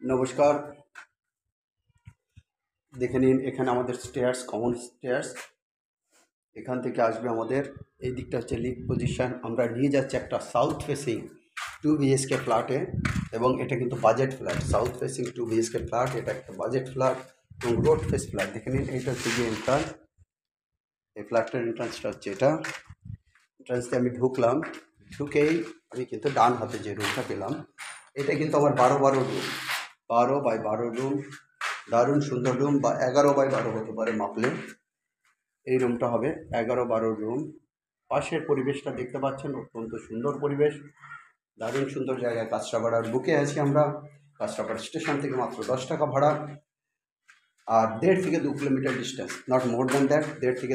নমস্কার। দেখে নিন এখানে আমাদের স্টেয়ার্স, কমন স্টেয়ার্স। এখান থেকে আসবে আমাদের এই দিকটা হচ্ছে লিফট পজিশন। আমরা নিয়ে যাচ্ছি একটা সাউথ ফেসিং 2 BHK ফ্ল্যাটে, এবং এটা কিন্তু budget flat. South facing 2 BHK flat, এটা একটা বাজেট ফ্ল্যাট এবং রোড ফেস ফ্ল্যাট। দেখে নিন এইটা হচ্ছে গিয়ে এন্ট্রান্স। এই ফ্ল্যাটের এন্ট্রান্সটা হচ্ছে এটা। এন্ট্রান্স দিয়ে আমি ঢুকলাম, ঢুকেই আমি কিন্তু ডান হাতে যে রুমটা পেলাম, এটা কিন্তু আমার 12 রুম, 12 বাই 12 রুম। দারুণ সুন্দর রুম, বা 11 বাই 12 হতে পারে মাপলে। এই রুমটা হবে 11-12 রুম। পাশের পরিবেশটা দেখতে পাচ্ছেন, অত্যন্ত সুন্দর পরিবেশ, দারুণ সুন্দর জায়গায়। কাঁচরাপাড়ার বুকে আছি আমরা। কাঁচরাপাড়া স্টেশন থেকে মাত্র 10 টাকা ভাড়া, আর 1.5 থেকে 2 kilometre distance, not more than that, 1.5 থেকে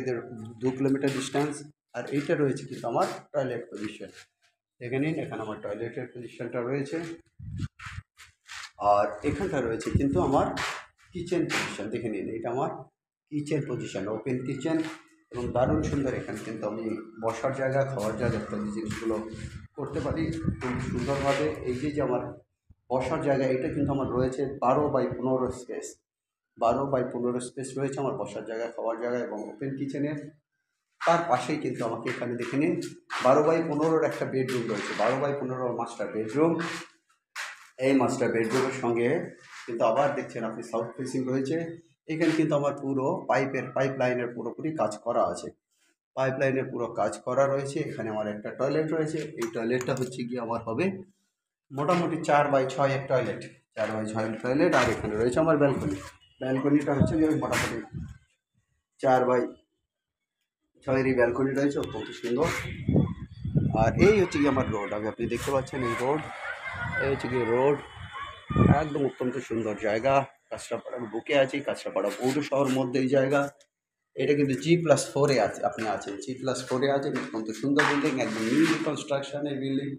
2 কিলোমিটার ডিস্টেন্স। আর এইটা রয়েছে কিন্তু আমার টয়লেট পজিশন। দেখে নিন এখানে আমার টয়লেটের পজিশনটা রয়েছে, আর এখানটা রয়েছে কিন্তু আমার কিচেন পজিশন। দেখে নিন এটা আমার কিচেন পজিশন, ওপেন কিচেন, এবং দারুণ সুন্দর। এখানে কিন্তু আমি বসার জায়গা, খাওয়ার জায়গা ইত্যাদি জিনিসগুলো করতে পারি খুব সুন্দরভাবে। এই যে আমার বসার জায়গা, এটা কিন্তু আমার রয়েছে 12 বাই 15 স্পেস। 12 বাই 15 স্পেস রয়েছে আমার বসার জায়গা, খাওয়ার জায়গা এবং ওপেন কিচেনের। তার পাশেই কিন্তু আমাকে এখানে দেখে নিন 12 বাই 15 একটা বেডরুম রয়েছে। 12 বাই 15 মাস্টার বেডরুম। এই মাস্টার বেডরুমের সঙ্গে কিন্তু আবার দেখছেন আপনি সাউথ ফেসিং রয়েছে। এখানে কিন্তু আমার পুরো পাইপ লাইনের পুরোপুরি কাজ করা আছে। পাইপ লাইনের পুরো কাজ করা রয়েছে। এখানে আমার একটা টয়লেট রয়েছে। এই টয়লেটটা হচ্ছে গিয়ে আমার হবে মোটামুটি 4 বাই 6 এক টয়লেট, 4 বাই 6 টয়লেট। আর এখানে রয়েছে আমার ব্যালকনি। ব্যালকনিটা হচ্ছে গিয়ে মোটামুটি 4 বাই 6-এরই ব্যালকনি রয়েছে, অত্যন্ত সুন্দর। আর এই হচ্ছে গিয়ে আমার রোড, আপনি দেখতে পাচ্ছেন এই রোড। এই হচ্ছে গিয়ে রোড, একদম অত্যন্ত সুন্দর জায়গা। কাঁচরাপাড়ার বুকে আছি, কাঁচরাপাড়া পৌরসভার মধ্যে এই জায়গা। এটা কিন্তু G+4-এ আছে, আপনি আছেন G+4-এ আছেন। অত্যন্ত সুন্দর বিল্ডিং, একদম নিউ কনস্ট্রাকশনের বিল্ডিং।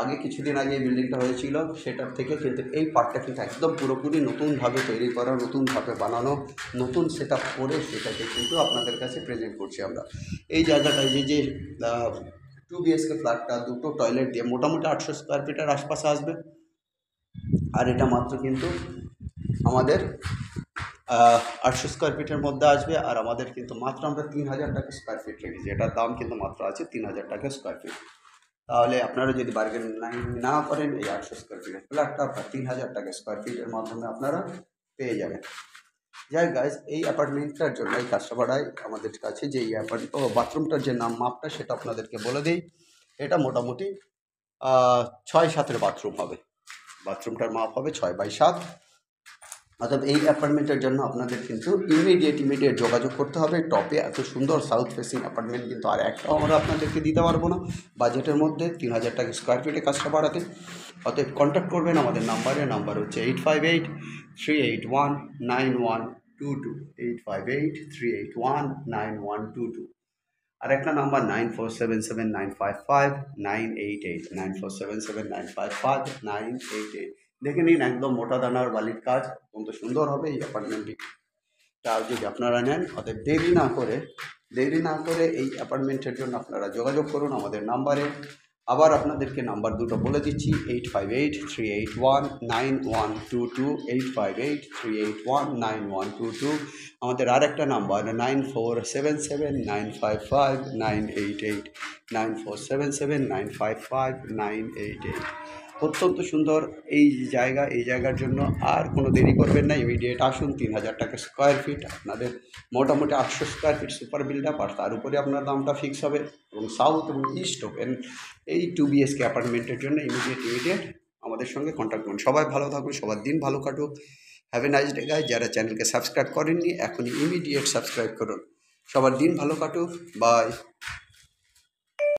আগে কিছুদিন আগে এই বিল্ডিংটা হয়েছিল, সেটার থেকে কিন্তু এই পার্টটা কিন্তু একদম পুরোপুরি নতুনভাবে তৈরি করা, নতুনভাবে বানানো, নতুন সেট আপ করে সেটাকে কিন্তু আপনাদের কাছে প্রেজেন্ট করছি আমরা। এই জায়গাটায় যে 2 BHK ফ্ল্যাটটা, দুটো টয়লেট দিয়ে মোটামুটি 800 স্কোয়ার ফিটের আশপাশে আসবে। আর এটা মাত্র কিন্তু আমাদের 800 স্কোয়ার ফিটের মধ্যে আসবে। আর আমাদের কিন্তু মাত্র আমরা 3,000 টাকা স্কোয়ার ফিট রেখেছি। এটার দাম কিন্তু মাত্র আছে 3,000 টাকা স্কোয়ার ফিট। তাহলে আপনারা যদি বার্গেন না করেন, এই 800 স্কোয়ার ফিটের ফ্ল্যাটটা আপনার 3,000 টাকা স্কোয়ার ফিটের মাধ্যমে আপনারা পেয়ে যাবেন। যাই গাইজ, এই অ্যাপার্টমেন্টটার জন্য এই কাঁচরাপাড়ায় আমাদের কাছে যে এই বাথরুমটার যে মাপটা সেটা আপনাদেরকে বলে দিই। এটা মোটামুটি 6-7-এর বাথরুম হবে। বাথরুমটার মাপ হবে 6 বাই 7। অর্থাৎ এই অ্যাপার্টমেন্টের জন্য আপনাদের কিন্তু ইমিডিয়েট যোগাযোগ করতে হবে। টপে এত সুন্দর সাউথ ফেসিং অ্যাপার্টমেন্ট কিন্তু আর একটাও আমরা আপনাদেরকে দিতে পারবো না বাজেটের মধ্যে 3,000 টাকা স্কোয়ার ফিটে কাজটা বাড়াতে। অতএব কন্ট্যাক্ট করবেন আমাদের নাম্বারে। নাম্বার হচ্ছে 858-381-9122, 858-381-9122। আর একটা নাম্বার 9477955988, 9477955988। দেখে নিন একদম মোটা দানার বালির কাজ, অত্যন্ত সুন্দর হবে এই অ্যাপার্টমেন্টটা যদি আপনারা নেন। অতএব দেরি না করে এই অ্যাপার্টমেন্টের জন্য আপনারা যোগাযোগ করুন আমাদের নাম্বারে। আবার আপনাদেরকে নাম্বার দুটো বলে দিচ্ছি, 858-381-9122, 858-381-9122। আমাদের আর একটা নাম্বার 9477955988, 9477955988। অত্যন্ত সুন্দর এই জায়গা। এই জায়গার জন্য আর কোনো দেরি করবেন না, ইমিডিয়েট আসুন। 3,000 টাকা স্কোয়ার ফিট, আপনাদের মোটামুটি 800 square feet super build up, আর তার উপরে আপনার দামটা ফিক্স হবে। এবং সাউথ এবং ইস্ট ওপেন এই 2 BHK অ্যাপার্টমেন্টের জন্য ইমিডিয়েট আমাদের সঙ্গে কন্ট্যাক্ট করুন। সবাই ভালো থাকুন, সবার দিন ভালো কাটুক। Have a nice day guys. যারা চ্যানেলকে সাবস্ক্রাইব করেননি, এখনই ইমিডিয়েট সাবস্ক্রাইব করুন। সবার দিন ভালো কাটুক। বাই।